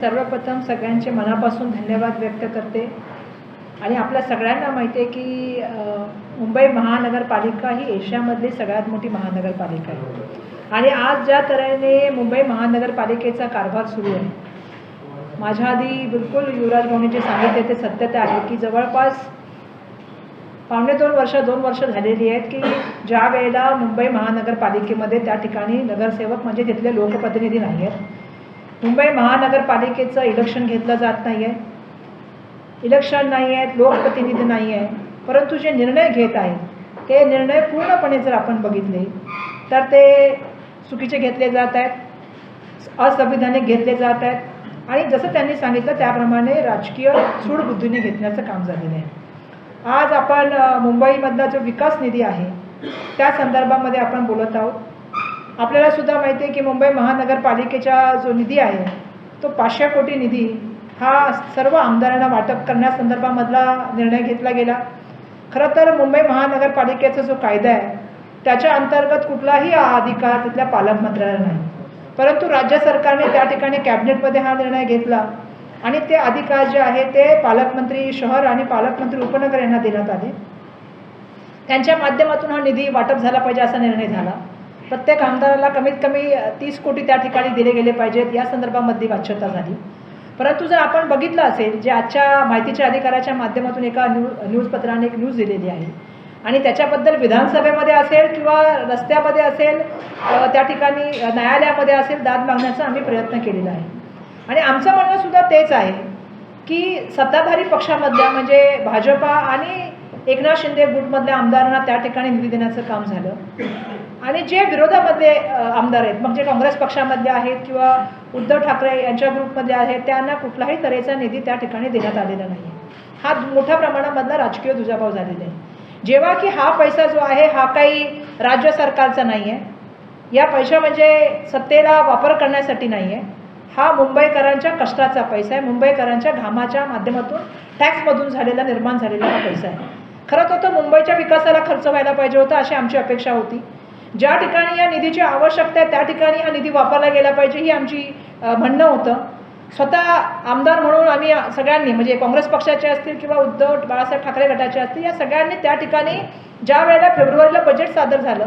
सर्वप्रथम सगळ्यांचे मनापासून धन्यवाद व्यक्त करते आणि आपल्या सगळ्यांना माहिती आहे की मुंबई महानगरपालिका ही एशियामधली सगळ्यात मोठी महानगरपालिका आहे आणि आज ज्या तऱ्हेने मुंबई महानगरपालिकेचा कारभार सुरू आहे, माझ्या आधी बिलकुल युवराज भाऊंनी जे सांगितले ते सत्यता आहे की जवळपास पावणे 2 वर्ष झालेली आहेत की ज्या वेळेला मुंबई महानगरपालिकेमध्ये त्या ठिकाणी नगरसेवक म्हणजे तिथले लोकप्रतिनिधी नाही आहेत. मुंबई महानगरपालिकेचं इलेक्शन घेतलं जात नाही आहे, इलेक्शन नाही आहेत, लोकप्रतिनिधी नाही आहे, परंतु जे निर्णय घेत आहेत ते निर्णय पूर्णपणे जर आपण बघितले तर ते चुकीचे घेतले जात आहेत, असंविधानिक घेतले जात आहेत आणि जसं त्यांनी सांगितलं त्याप्रमाणे राजकीय सूडबुद्धीने घेतण्याचं काम झालेलं आहे. आज आपण मुंबईमधला जो विकास निधी आहे त्या संदर्भामध्ये आपण बोलत आहोत. आपल्याला सुद्धा माहिती आहे की मुंबई महानगरपालिकेचा जो निधी आहे तो 500 कोटी निधी हा सर्व आमदारांना वाटप करण्यासंदर्भामधला निर्णय घेतला गेला. खरं तर मुंबई महानगरपालिकेचा जो कायदा आहे त्याच्या अंतर्गत कुठलाही अधिकार तिथल्या पालकमंत्र्याला नाही, परंतु राज्य सरकारने त्या ठिकाणी कॅबिनेटमध्ये हा निर्णय घेतला आणि ते अधिकार जे आहे ते पालकमंत्री शहर आणि पालकमंत्री उपनगर यांना देण्यात आले. त्यांच्या माध्यमातून हा निधी वाटप झाला पाहिजे असा निर्णय झाला. प्रत्येक आमदाराला कमीत कमी 30 कोटी त्या ठिकाणी दिले गेले पाहिजेत या संदर्भामध्ये वाच्यता झाली. परंतु जर आपण बघितलं असेल जे आजच्या माहितीच्या अधिकाराच्या माध्यमातून एका न्यूजपत्राने एक न्यूज दिलेली आहे आणि त्याच्याबद्दल विधानसभेमध्ये असेल किंवा रस्त्यामध्ये असेल त्या ठिकाणी न्यायालयामध्ये असेल दाद मागण्याचा आम्ही प्रयत्न केलेला आहे आणि आमचं म्हणणंसुद्धा तेच आहे की सत्ताधारी पक्षामधल्या म्हणजे भाजपा आणि एकनाथ शिंदे गुटमधल्या आमदारांना त्या ठिकाणी निधी देण्याचं काम झालं आणि जे विरोधामधले आमदार आहेत मग जे काँग्रेस पक्षामधले आहेत किंवा उद्धव ठाकरे यांच्या ग्रुपमधले आहेत त्यांना कुठलाही तऱ्हेचा निधी त्या ठिकाणी देण्यात आलेला नाही. हा मोठ्या प्रमाणामधला राजकीय दुजाभाव झालेला आहे. जेव्हा की हा पैसा जो आहे हा काही राज्य सरकारचा नाही आहे, या पैसा म्हणजे सत्तेला वापर करण्यासाठी नाही आहे, हा मुंबईकरांच्या कष्टाचा पैसा आहे, मुंबईकरांच्या घामाच्या माध्यमातून टॅक्समधून झालेला निर्माण झालेला हा पैसा आहे. खरं तर तो मुंबईच्या विकासाला खर्च व्हायला पाहिजे होता अशी आमची अपेक्षा होती. ज्या ठिकाणी या निधीची आवश्यकता आहे त्या ठिकाणी हा निधी वापरला गेला पाहिजे ही आमची म्हणणं होतं. स्वतः आमदार म्हणून आम्ही सगळ्यांनी म्हणजे काँग्रेस पक्षाचे असतील किंवा उद्धव बाळासाहेब ठाकरे गटाचे असतील या सगळ्यांनी त्या ठिकाणी ज्या वेळेला फेब्रुवारीला बजेट सादर झालं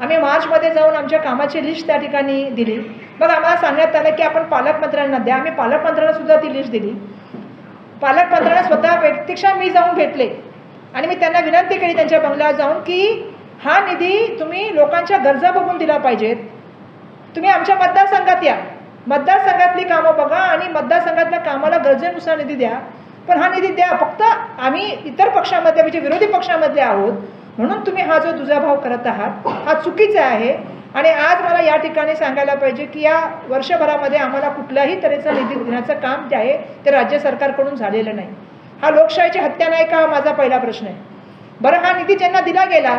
आम्ही मार्चमध्ये जाऊन आमच्या कामाची लिस्ट त्या ठिकाणी दिली. मग आम्हाला सांगण्यात आलं की आपण पालकमंत्र्यांना द्या. आम्ही पालकमंत्र्यांना सुद्धा ती लिस्ट दिली. पालकमंत्र्यांना स्वतः प्रत्यक्ष मी जाऊन भेटले आणि मी त्यांना विनंती केली त्यांच्या बंगल्यावर जाऊन की हा निधी तुम्ही लोकांच्या गरजा बघून दिला पाहिजेत. तुम्ही आमच्या मतदारसंघात या, मतदारसंघातली कामं बघा आणि मतदारसंघातल्या कामाला गरजेनुसार निधी द्या, पण हा निधी द्या. फक्त आम्ही इतर पक्षामध्ये म्हणजे विरोधी पक्षामधले आहोत म्हणून तुम्ही हा जो दुजाभाव करत आहात हा चुकीचा आहे. आणि आज मला या ठिकाणी सांगायला पाहिजे की या वर्षभरामध्ये आम्हाला कुठल्याही तऱ्हेचा निधी देण्याचं काम जे आहे ते राज्य सरकारकडून झालेलं नाही. हा लोकशाहीची हत्या नाही का हा माझा पहिला प्रश्न आहे. बरं, हा निधी ज्यांना दिला गेला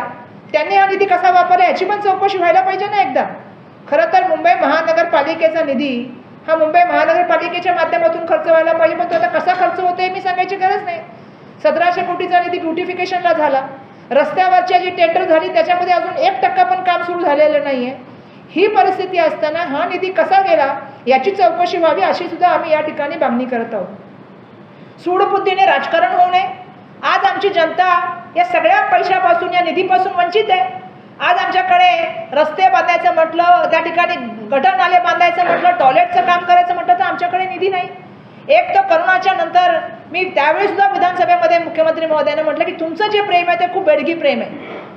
त्यांनी हा निधी कसा वापरला याची पण चौकशी व्हायला पाहिजे ना एकदा. खरं तर मुंबई महानगरपालिकेचा निधी हा मुंबई महानगरपालिकेच्या माध्यमातून खर्च व्हायला पाहिजे, पण तो आता कसा खर्च होतोय मी सांगायची गरज नाही. 1700 कोटीचा निधी ब्युटिफिकेशनला झाला, रस्त्यावरची जी टेंडर झाली त्याच्यामध्ये अजून 1% पण काम सुरू झालेलं नाही आहे. ही परिस्थिती असताना हा निधी कसा गेला याची चौकशी व्हावी अशी सुद्धा आम्ही या ठिकाणी मागणी करत आहोत. सूडबुद्धीने राजकारण होऊ नये. आज आमची जनता या सगळ्या पैशापासून या निधीपासून वंचित आहे. आज आमच्याकडे रस्ते बांधायचं म्हटलं, त्या ठिकाणी गटर नाले बांधायचं म्हटलं, टॉयलेटचं काम करायचं म्हटलं तर आमच्याकडे निधी नाही. एक तर करोनाच्या नंतर मी त्यावेळी सुद्धा विधानसभेमध्ये मुख्यमंत्री महोदयाने म्हटलं की तुमचं जे प्रेम आहे ते खूप बेडगी प्रेम आहे,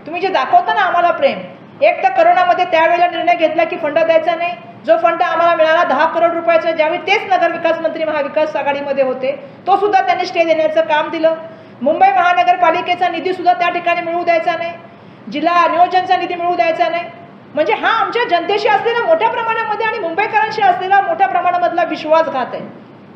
तुम्ही जे दाखवता ना आम्हाला प्रेम. एक तर करोनामध्ये त्यावेळेला निर्णय घेतला की फंड द्यायचा नाही. जो फंड आम्हाला मिळाला 10 करोड रुपयाचा ज्यावेळी तेच नगरविकास मंत्री महाविकास आघाडीमध्ये होते तो सुद्धा त्यांनी स्टे देण्याचं काम दिलं. मुंबई महानगरपालिकेचा निधी सुद्धा त्या ठिकाणी मिळू द्यायचा नाही, जिल्हा नियोजनचा निधी मिळू द्यायचा नाही. म्हणजे हा आमच्या जनतेशी असलेला मोठ्या प्रमाणामध्ये आणि मुंबईकरांशी असलेला मोठ्या प्रमाणामधला विश्वासघात आहे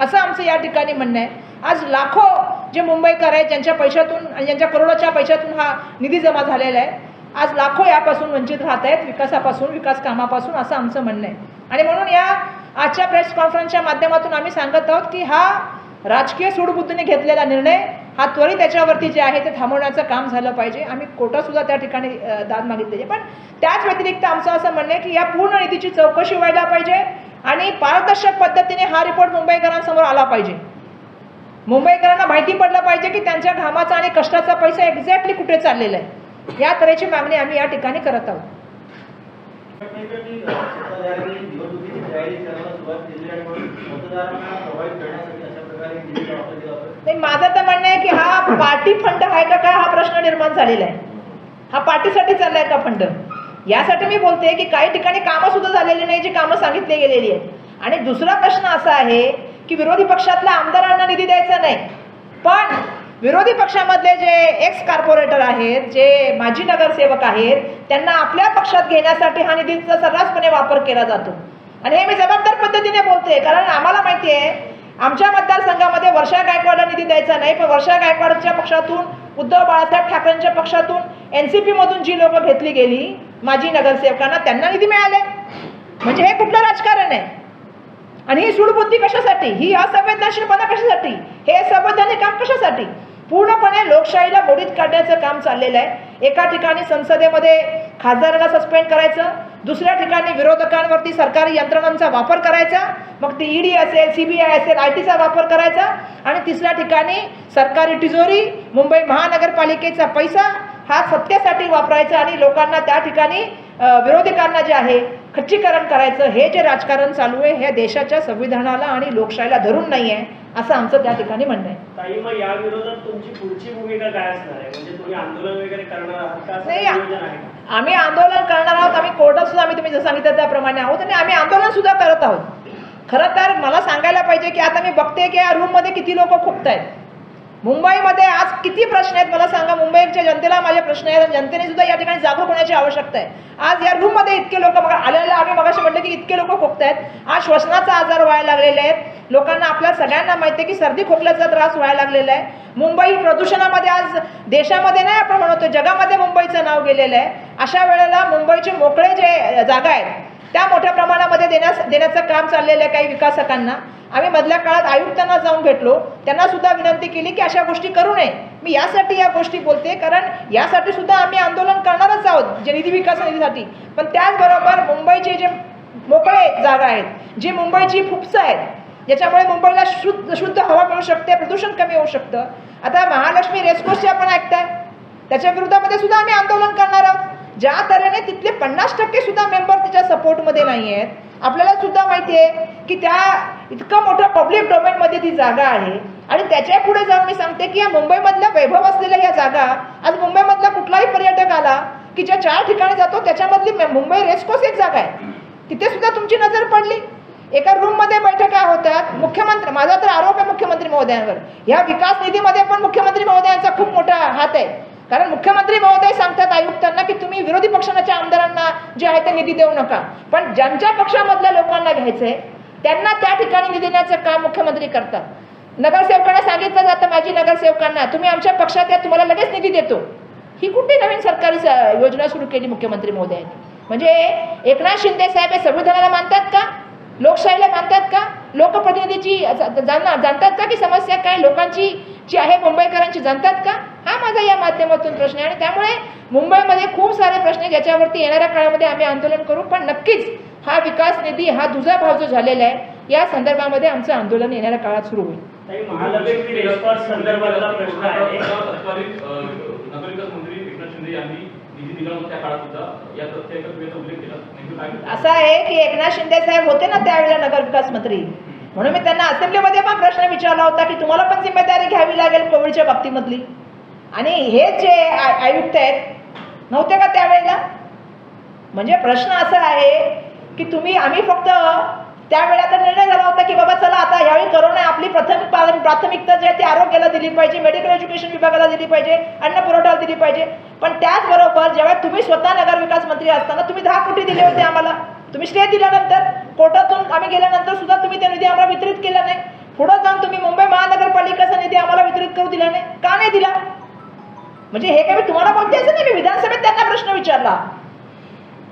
असं आमचं या ठिकाणी म्हणणं आहे. आज लाखो जे मुंबईकर आहेत ज्यांच्या पैशातून आणि ज्यांच्या करोडोच्या पैशातून हा निधी जमा झालेला आहे, आज लाखो यापासून वंचित राहत आहेत, विकासापासून, विकास कामापासून असं आमचं म्हणणं आहे. आणि म्हणून या आजच्या प्रेस कॉन्फरन्सच्या माध्यमातून आम्ही सांगत आहोत की हा राजकीय सूडबुद्धीने घेतलेला निर्णय हा त्वरित त्याच्यावरती जे आहे ते थांबवण्याचं काम झालं पाहिजे. आम्ही कोर्टातसुद्धा त्या ठिकाणी दाद मागितली आहे, पण त्याच व्यतिरिक्त आमचं असं म्हणणं आहे की या पूर्ण निधीची चौकशी व्हायला पाहिजे आणि पारदर्शक पद्धतीने हा रिपोर्ट मुंबईकरांसमोर आला पाहिजे. मुंबईकरांना माहिती पडलं पाहिजे की त्यांच्या घामाचा आणि कष्टाचा पैसा एक्झॅक्टली कुठे चाललेला आहे. या तऱ्हेची मागणी आम्ही या ठिकाणी करत आहोत. नाही, माझं तर म्हणणं आहे की हा पार्टी फंड आहे का काय हा प्रश्न निर्माण झालेला आहे. हा पार्टीसाठी चाललाय का फंड, यासाठी मी बोलते की काही ठिकाणी कामं सुद्धा झालेली नाही जी कामं सांगितली गेलेली आहेत. आणि दुसरा प्रश्न असा आहे की विरोधी पक्षातल्या आमदारांना निधी द्यायचा नाही, पण विरोधी पक्षामधले जे एक्स कॉर्पोरेटर आहेत, जे माजी नगरसेवक आहेत, त्यांना आपल्या पक्षात घेण्यासाठी हा निधीचा सर्रासपणे वापर केला जातो. आणि हे मी जबाबदार पद्धतीने बोलते, कारण आम्हाला माहिती आहे आमच्या मतदारसंघामध्ये वर्षा गायकवाडला निधी द्यायचा नाही, पण वर्षा गायकवाडच्या पक्षातून, उद्धव बाळासाहेब ठाकरेंच्या पक्षातून, NCP मधून जी लोक घेतली गेली माजी नगरसेवकांना त्यांना निधी मिळाले. म्हणजे हे कुठलं राजकारण आहे? आणि ही सूडबुद्धी कशासाठी, ही असंवेदनशीलपणा कशासाठी, हे असंवैधानिक काम कशासाठी? पूर्णपणे लोकशाहीला मोडीत काढण्याचं काम चाललेलं आहे. एका ठिकाणी संसदेमध्ये खासदाराला सस्पेंड करायचं, दुसऱ्या ठिकाणी विरोधकांवरती सरकारी यंत्रणांचा वापर करायचा, मग ती ED असेल, CBI असेल, IT चा वापर करायचा, आणि तिसऱ्या ठिकाणी सरकारी तिजोरी, मुंबई महानगरपालिकेचा पैसा हा सत्तेसाठी वापरायचा आणि लोकांना त्या ठिकाणी विरोधकांना जे आहे खच्चीकरण करायचं. हे जे राजकारण चालू आहे हे देशाच्या संविधानाला आणि लोकशाहीला धरून नाही आहे, असं आमचं त्या ठिकाणी म्हणणं आहे. ताई, मग या विरोधात तुमची पुढची भूमिका काय असणार आहे? म्हणजे तुम्ही आंदोलन वगैरे करणार आहात का? नाही, आम्ही आंदोलन करणार आहोत. आम्ही कोर्टात सुद्धा आम्ही तुम्ही जसं सांगितलं त्याप्रमाणे आहोत आणि आम्ही आंदोलन सुद्धा करत आहोत. खरं तर मला सांगायला पाहिजे की आता मी बघते की या रूममध्ये किती लोक खुपत आहेत. मुंबईमध्ये आज किती प्रश्न आहेत मला सांगा. मुंबईच्या जनतेला माझे प्रश्न आहेत, जनतेने सुद्धा या ठिकाणी जागरूक होण्याची आवश्यकता आहे. आज या रूममध्ये इतके लोक आलेले, आम्ही मगाशी म्हटलं की इतके लोक खोकत आहेत. आज श्वसनाचा आजार व्हायला लागलेले आहेत. लोकांना, आपल्या सगळ्यांना माहिती आहे की सर्दी खोकल्याचा त्रास व्हायला लागलेला आहे. मुंबई प्रदूषणामध्ये आज देशामध्ये नाही आपण म्हणतो जगामध्ये मुंबईचं नाव गेलेलं आहे. अशा वेळेला मुंबईचे मोकळे जे जागा आहेत त्या मोठ्या प्रमाणामध्ये देण्याचं काम चाललेलं आहे काही विकासकांना. आम्ही मधल्या काळात आयुक्तांना जाऊन भेटलो, त्यांना सुद्धा विनंती केली की अशा गोष्टी करू नये. मी यासाठी या गोष्टी बोलते कारण यासाठी सुद्धा आम्ही आंदोलन करणारच आहोत, जे निधी विकास निधीसाठी. पण त्याचबरोबर मुंबईचे जे मोकळे जागा आहेत, जी मुंबईची फुफसं आहेत, ज्याच्यामुळे मुंबईला शुद्ध हवा मिळू शकते, प्रदूषण कमी होऊ शकतं. आता महालक्ष्मी रेसकोर्सचे आपण ऐकताय, त्याच्या विरोधामध्ये सुद्धा आम्ही आंदोलन करणार आहोत. ज्या तऱ्हेने तिथले 50% सुद्धा मेंबर त्याच्या सपोर्टमध्ये नाही आहेत. आपल्याला सुद्धा माहिती आहे की त्या इतकं मोठं पब्लिक डोमेनमध्ये ती जागा आहे आणि त्याच्या पुढे जाऊन मी सांगते की या मुंबईमधल्या वैभव असलेल्या या जागा, आज मुंबईमधला कुठलाही पर्यटक आला की ज्या 4 ठिकाणी जातो त्याच्यामधली मुंबई रेसकोर्स एक जागा आहे, तिथे सुद्धा तुमची नजर पडली. एका रूममध्ये बैठका होतात. मुख्यमंत्री, माझा तर आरोप आहे मुख्यमंत्री महोदयांवर, या विकास निधीमध्ये पण मुख्यमंत्री महोदयांचा खूप मोठा हात आहे. कारण मुख्यमंत्री महोदय सांगतात आयुक्तांना की तुम्ही विरोधी पक्षाच्या आमदारांना जे आहे ते निधी देऊ नका, पण ज्यांच्या पक्षामधल्या लोकांना घ्यायचंय त्यांना त्या ठिकाणी निधी देण्याचं काम मुख्यमंत्री करतात. नगरसेवकांना सांगितलं जातं, माजी नगरसेवकांना, तुम्ही आमच्या पक्षात या, तुम्हाला लगेच निधी देतो. ही कुठली नवीन सरकारी योजना सुरू केली मुख्यमंत्री महोदयांनी? म्हणजे एकनाथ शिंदे साहेब हे संविधानाला मानतात का, लोकशाहीला मानतात का, लोकप्रतिनिधीची जाणतात का की समस्या काय लोकांची जी आहे मुंबईकरांची जाणतात का? हा माझा या माध्यमातून प्रश्न आहे. आणि त्यामुळे मुंबईमध्ये खूप सारे प्रश्न आहे ज्याच्यावरती येणाऱ्या काळामध्ये आम्ही आंदोलन करू. पण नक्कीच हा विकास निधी, हा दुजा भाव जो झालेला आहे, या संदर्भामध्ये आमचं आंदोलन येणाऱ्या काळात सुरू होईल. महालक्ष्मी रेसकोर्स संदर्भातला प्रश्न आहे. नगरविकास मंत्री एकनाथ शिंदे यांनी निधी दिला होता त्या काळात सुद्धा या तथ्याचा उल्लेख केला. असं आहे की एकनाथ शिंदे साहेब होते ना त्यावेळेला नगरविकास मंत्री, म्हणून मी त्यांना असेंब्लीमध्ये पण प्रश्न विचारला होता की तुम्हाला पण जिम्मेदारी घ्यावी लागेल कोविडच्या बाबतीमधली. आणि हे जे आयुक्त आहेत नव्हते का त्यावेळेला? म्हणजे प्रश्न असा आहे की आम्ही फक्त त्यावेळेला तर निर्णय झाला होता की बाबा चला आता यावेळी करोना, आपली प्राथमिकता जी आहे ती आरोग्याला दिली पाहिजे, मेडिकल एज्युकेशन विभागाला दिली पाहिजे, अन्न पुरवठ्याला दिली पाहिजे. पण त्याचबरोबर जेव्हा तुम्ही स्वतः नगरविकास मंत्री असताना तुम्ही 10 कोटी दिले होते आम्हाला. तुम्ही स्टे दिल्यानंतर, कोर्टातून आम्ही गेल्यानंतर सुद्धा तुम्ही ते निधी आम्हाला वितरित केला नाही. पुढे जाऊन तुम्ही मुंबई महानगरपालिकेचा निधी आम्हाला वितरित करू दिला नाही. का नाही दिला? म्हणजे हे काय मी तुम्हाला बोलते असं नाही, मी विधानसभेत त्यांना प्रश्न विचारला.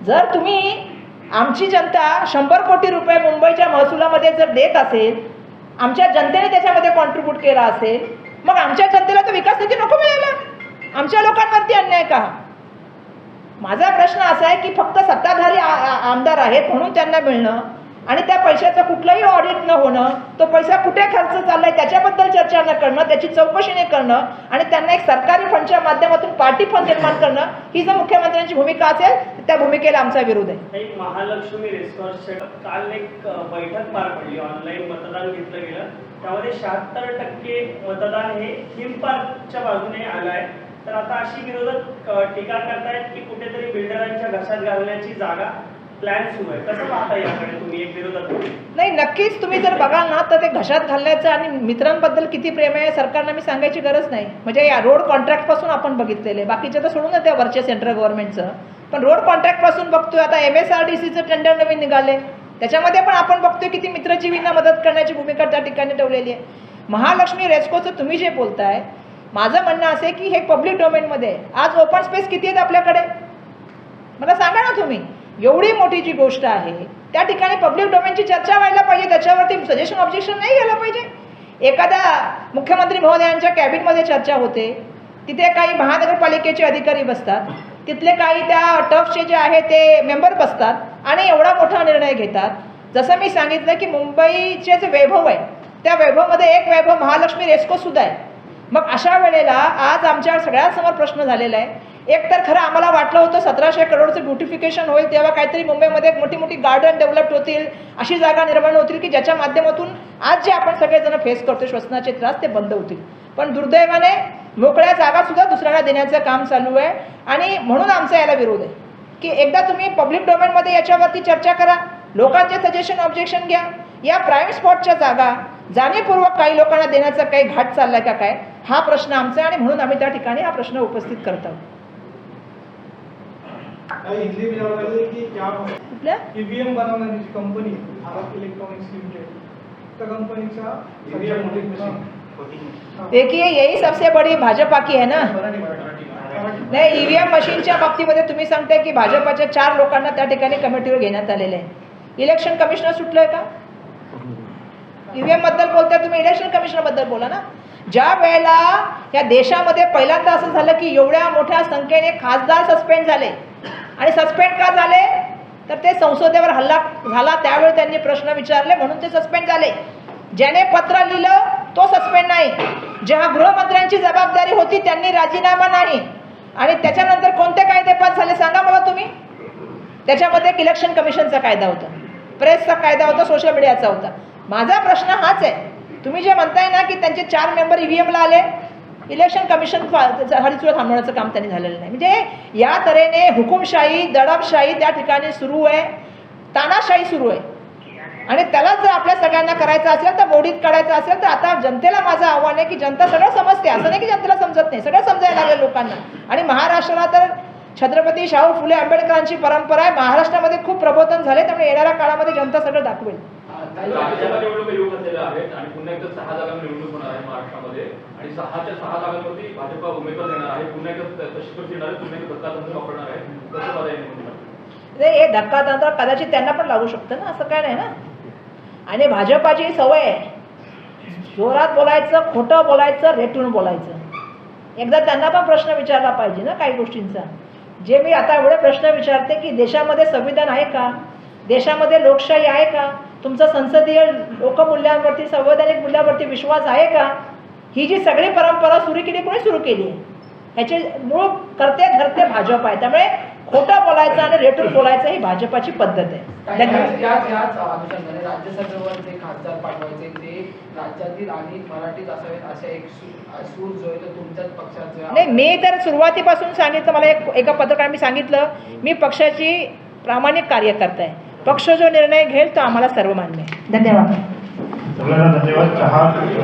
जर तुम्ही आमची जनता 100 कोटी रुपये मुंबईच्या महसुलामध्ये जर देत असेल, आमच्या जनतेने त्याच्यामध्ये कॉन्ट्रीब्यूट केला असेल, मग आमच्या जनतेला तो विकास निधी नको मिळाला? आमच्या लोकांवरती अन्याय का? माझा प्रश्न असा आहे की फक्त सत्ताधारी आमदार आहेत म्हणून त्यांना मिळणं, आणि त्या पैशाचं कुठलंही ऑडिट न होणं, तो पैसा कुठे खर्च चाललाय त्याच्याबद्दल चर्चा न करणं, त्याची चौकशी न करणं आणि त्यांना एक सरकारी फंडच्या माध्यमातून पार्टी फंड निर्माण करणं, ही जर मुख्यमंत्र्यांची भूमिका असेल तर त्या भूमिकेला आमचा विरोध आहे. एक महालक्ष्मी रेस्टॉरंटच्या काल एक बैठक पार पडली, ऑनलाईन मतदान घेतलं गेलं, त्यामध्ये 76% मतदान हे थीम पार्कच्या बाजूने आलं आहे. तर आता अशी विरोधक टीका करतायत की कुठेतरी बिल्डरांच्या घशात घालण्याची जागा प्लॅन सुरू आहे. कसं पाहता याकडे तुम्ही एक विरोधक? नाही, नक्कीच तुम्ही जर बघाल ना तर ते घशात घालण्याचं आणि मित्रांबद्दल किती प्रेम आहे सरकारला मी सांगायची गरज नाही. म्हणजे या रोड कॉन्ट्रॅक्टपासून आपण बघितलेले, बाकीचे तर सोडून त्या वरच्या सेंट्रल गव्हर्नमेंटचं, पण रोड कॉन्ट्रॅक्टपासून बघतोय. आता MSRDCचं टेंडर नवीन निघाले, त्याच्यामध्ये पण आपण बघतोय किती मित्रजीवींना मदत करण्याची भूमिका त्या ठिकाणी ठेवलेली आहे. महालक्ष्मी रेस्कोचं तुम्ही जे बोलताय, माझं म्हणणं असं आहे की हे पब्लिक डोमेनमध्ये आज ओपन स्पेस किती आहेत आपल्याकडे, मला सांगा ना तुम्ही. एवढी मोठी जी गोष्ट आहे त्या ठिकाणी पब्लिक डोमेनची चर्चा व्हायला पाहिजे, त्याच्यावरती सजेशन ऑब्जेक्शन नाही घ्यायला पाहिजे. एखाद्या मुख्यमंत्री महोदयांच्या कॅबिनमध्ये चर्चा होते, तिथे काही महानगरपालिकेचे अधिकारी बसतात, तिथले काही त्या टफचे जे आहे ते मेंबर बसतात आणि एवढा मोठा निर्णय घेतात. जसं मी सांगितलं की मुंबईचे जे वैभव आहे त्या वैभवमध्ये एक वैभव महालक्ष्मी रेस्को सुद्धा आहे. मग अशा वेळेला आज आमच्या सगळ्यांसमोर प्रश्न झालेला आहे. एक तर खरं आम्हाला वाटलं होतं 1700 करोडचं ब्युटिफिकेशन होईल तेव्हा काहीतरी मुंबईमध्ये मोठी मोठी गार्डन डेव्हलप होतील, अशी जागा निर्माण होतील की ज्याच्या माध्यमातून आज जे आपण सगळेजण फेस करतो श्वसनाचे त्रास ते बंद होतील. पण दुर्दैवाने मोकळ्या जागासुद्धा दुसऱ्याला देण्याचं काम चालू आहे आणि म्हणून आमचा याला विरोध आहे की एकदा तुम्ही पब्लिक डोमेनमध्ये याच्यावरती चर्चा करा, लोकांचे सजेशन ऑब्जेक्शन घ्या. या प्रायव्हेट स्पॉटच्या जागा जाणीवपूर्वक काही लोकांना देण्याचा काही घाट चाललाय का काय, हा प्रश्न आमचा आहे आणि म्हणून आम्ही त्या ठिकाणी हा प्रश्न उपस्थित करत आहोत. हिंदी में जब बोले कि क्या कुठल्या ईवीएम बनवणारी जी कंपनी भारत इलेक्ट्रॉनिक्स लिमिटेड त्या कंपनीचा देखिए यही सबसे बड़ी भाजपा की है ना. नाही, ईव्हीएम मशीनच्या बाबतीमध्ये तुम्ही सांगताय की भाजपाच्या 4 लोकांना त्या ठिकाणी कमिटीवर घेण्यात आलेले आहे. इलेक्शन कमिशनर सुटलंय का? ईव्हीएम बद्दल बोलताय तुम्ही, इलेक्शन कमिशनर बद्दल बोला ना. ज्या वेळेला या देशामध्ये पहिल्यांदा असं झालं की एवढ्या मोठ्या संख्येने खासदार सस्पेंड झाले, आणि सस्पेंड का झाले तर ते संसदेवर हल्ला झाला त्यावेळी त्यांनी प्रश्न विचारले म्हणून ते सस्पेंड झाले. ज्याने पत्र लिहिलं तो सस्पेंड नाही, जेव्हा गृहमंत्र्यांची जबाबदारी होती त्यांनी राजीनामा नाही. आणि त्याच्यानंतर कोणते कायदे पास झाले सांगा मला तुम्ही. त्याच्यामध्ये एक इलेक्शन कमिशनचा कायदा होता, प्रेसचा कायदा होता, सोशल मीडियाचा होता. माझा प्रश्न हाच आहे, तुम्ही जे म्हणताय ना की त्यांचे 4 मेंबर ईव्हीएमला आले, इलेक्शन कमिशन सुद्धा थांबवण्याचं काम त्यांनी झालेलं नाही. म्हणजे या तऱ्हेने हुकुमशाही दडपशाही त्या ठिकाणी सुरू आहे, तानाशाही सुरू आहे. आणि त्यालाच जर आपल्या सगळ्यांना करायचं असेल तर मोडीत काढायचं असेल तर आता जनतेला माझं आव्हान आहे की जनता सगळं समजते, असं नाही की जनतेला समजत नाही, सगळं समजायला लागेल लोकांना. आणि महाराष्ट्राला तर छत्रपती शाहू फुले आंबेडकरांची परंपरा आहे, महाराष्ट्रामध्ये खूप प्रबोधन झाले, त्यामुळे येणाऱ्या काळामध्ये जनता सगळं दाखवेल. राज्याला निवडणूक येऊ घातलेल्या आहेत आणि पुन्हा एकदा 6 जागा निवडणूक होणार आहे महाराष्ट्रामध्ये आणि 6च्या 6 जागांवरती भाजपा उमेदवार देणार आहे. पुन्हा एकदा तशी करत येणार आहे, पुन्हा एकदा धक्कातंत्र वापरणार आहे. कसं बघायला निवडणूक? हे धक्कातंत्र कदाचित त्यांना पण लागू शकतं ना, असं काय नाही ना. आणि भाजपाची सवय आहे जोरात बोलायचं, खोटं बोलायचं, रेटून बोलायचं. एकदा त्यांना पण प्रश्न विचारला पाहिजे ना काही गोष्टींचा. जे मी आता एवढे प्रश्न विचारते की देशामध्ये संविधान आहे का, देशामध्ये लोकशाही आहे का, तुमचा संसदीय लोकमूल्यांवरती संवैधानिक मूल्यावरती विश्वास आहे का, ही जी सगळी परंपरा सुरू केली कोणी सुरू केली आहे, ह्याचे मूळ करते धरते भाजप आहे. त्यामुळे खोटं बोलायचं आणि रेटून बोलायचं ही भाजपाची पद्धत आहे. त्याच अनुषंगाने राज्यसभेवर जे खासदार पाठवायचे ते राज्यातील आणि मराठीत असावेत अशा एक सूर जो आहे तो तुमच्याच पक्षात जो नाही, मी तर सुरुवातीपासून सांगितलं, मला एका पत्रकाराने मी सांगितलं मी पक्षाची प्रामाणिक कार्यकर्ता आहे, पक्ष जो निर्णय घेईल तो आम्हाला सर्व मान्य आहे. धन्यवाद. धन्यवाद.